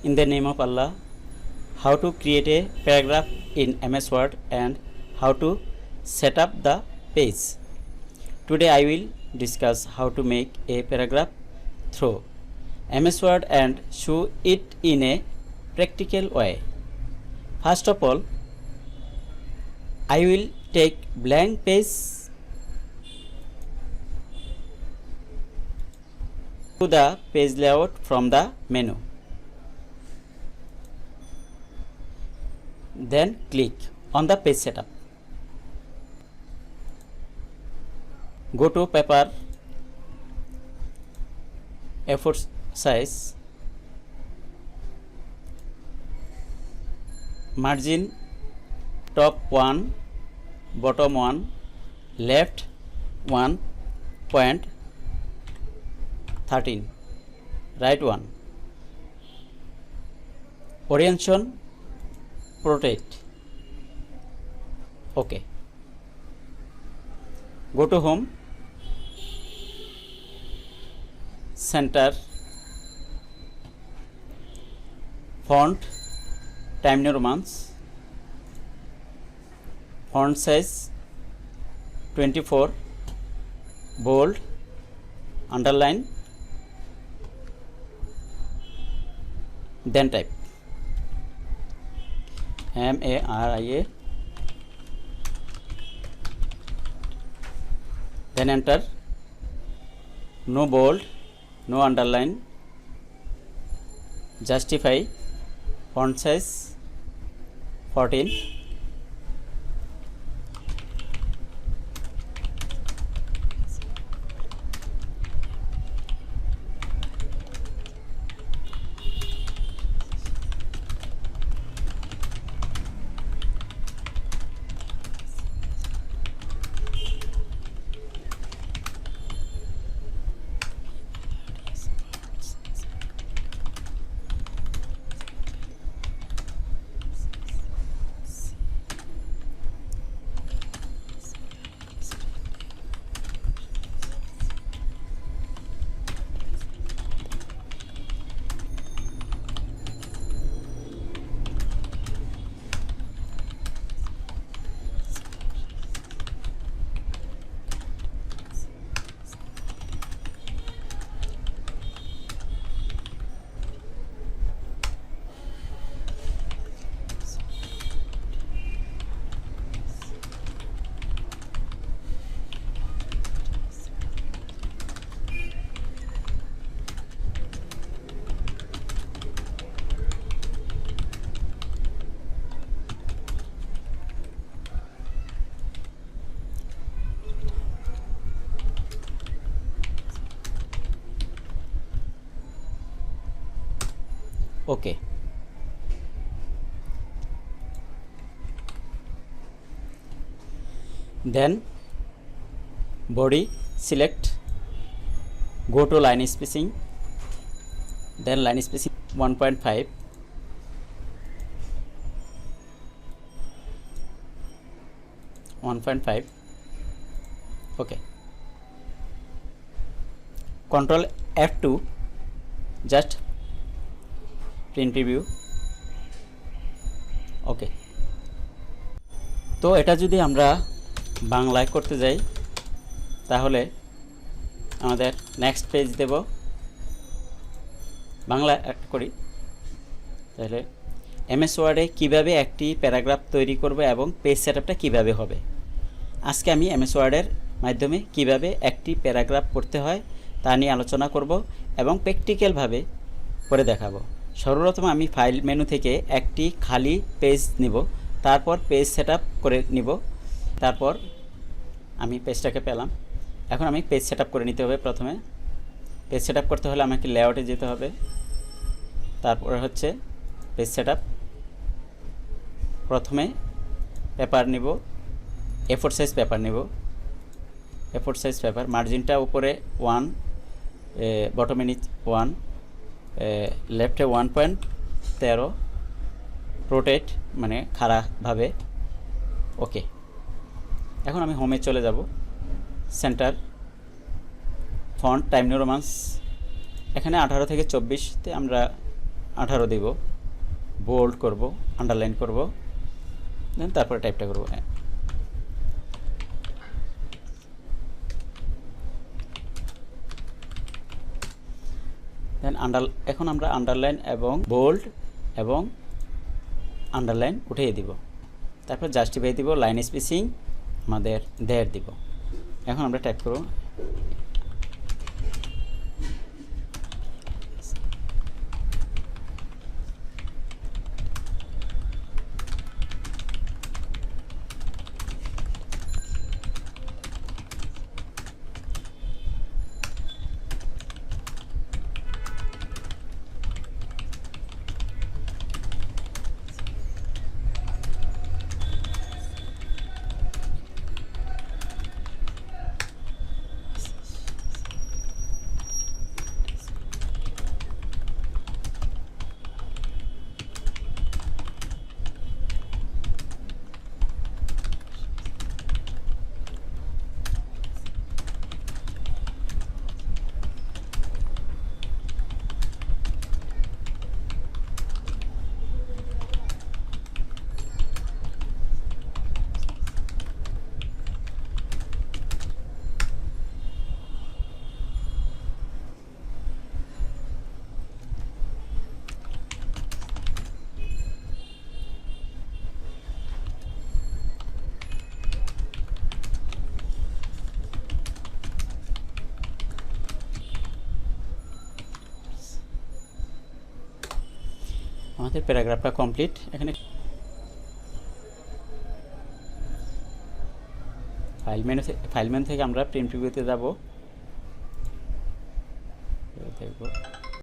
In the name of Allah, how to create a paragraph in MS Word and how to set up the page. Today I will discuss how to make a paragraph through MS Word and show it in a practical way. First of all, I will take blank page to the page layout from the menu. Then click on the page setup. Go to paper A4 size, margin top 1, bottom 1, left 1.13, right 1, orientation protect. Okay, go to home, center, font Times New Romans, font size 24, bold, underline, then type MARIA, then enter. No bold, no underline, justify, font size 14, okay. Then body select, go to line spacing, then line spacing 1.5, okay. Control F2, just print preview, ওকে। তো এটা যদি আমরা বাংলায় করতে যাই তাহলে আমাদের next page দেব, বাংলা করি তাহলে এমএস ওয়ার্ডে কিভাবে একটি প্যারাগ্রাফ তৈরি করব এবং পেজ সেটআপটা কিভাবে হবে। আজকে আমি এমএস ওয়ার্ডের মাধ্যমে কিভাবে একটি প্যারাগ্রাফ করতে হয় তা নিয়ে আলোচনা করব এবং প্র্যাকটিক্যালভাবে করে দেখাবো। সর্বপ্রথম আমি ফাইল মেনু থেকে একটি খালি পেজ নিব, তারপর পেজ সেটআপ করে নিব, তারপর আমি পেজটাকে পেলাম। এখন আমি পেজ সেটআপ করে নিতে হবে। প্রথমে পেজ সেটআপ করতে হলে আমাকে লেআউটে যেতে হবে, তারপরে হচ্ছে পেজ সেটআপ। প্রথমে পেপার নিব, A4 সাইজ পেপার নিব, A4 সাইজ পেপার, মার্জিনটা উপরে 1, বটমে নিচ 1, লেফটে 1.13, রোটেট মানে খাড়াভাবে, ওকে। এখন আমি হোমে চলে যাব, centre, font time new romance, এখানে 18 থেকে 24তে আমরা 18 দিব, বোল্ড করব, আন্ডারলাইন করব, দেন তারপরে টাইপটা করব। দেন এখন আমরা আন্ডারলাইন এবং বোল্ড এবং আন্ডারলাইন উঠিয়ে দিব। তারপর জাস্টিফাই দিব, লাইন স্পেসিং আমাদের 1.5 দিব। এখন আমরা টাইপ করব আমাদের প্যারাগ্রাফটা কমপ্লিট। এখানে ফাইল মেনু থেকে আমরা প্রিন্ট প্রিভিউতে যাব, দেখব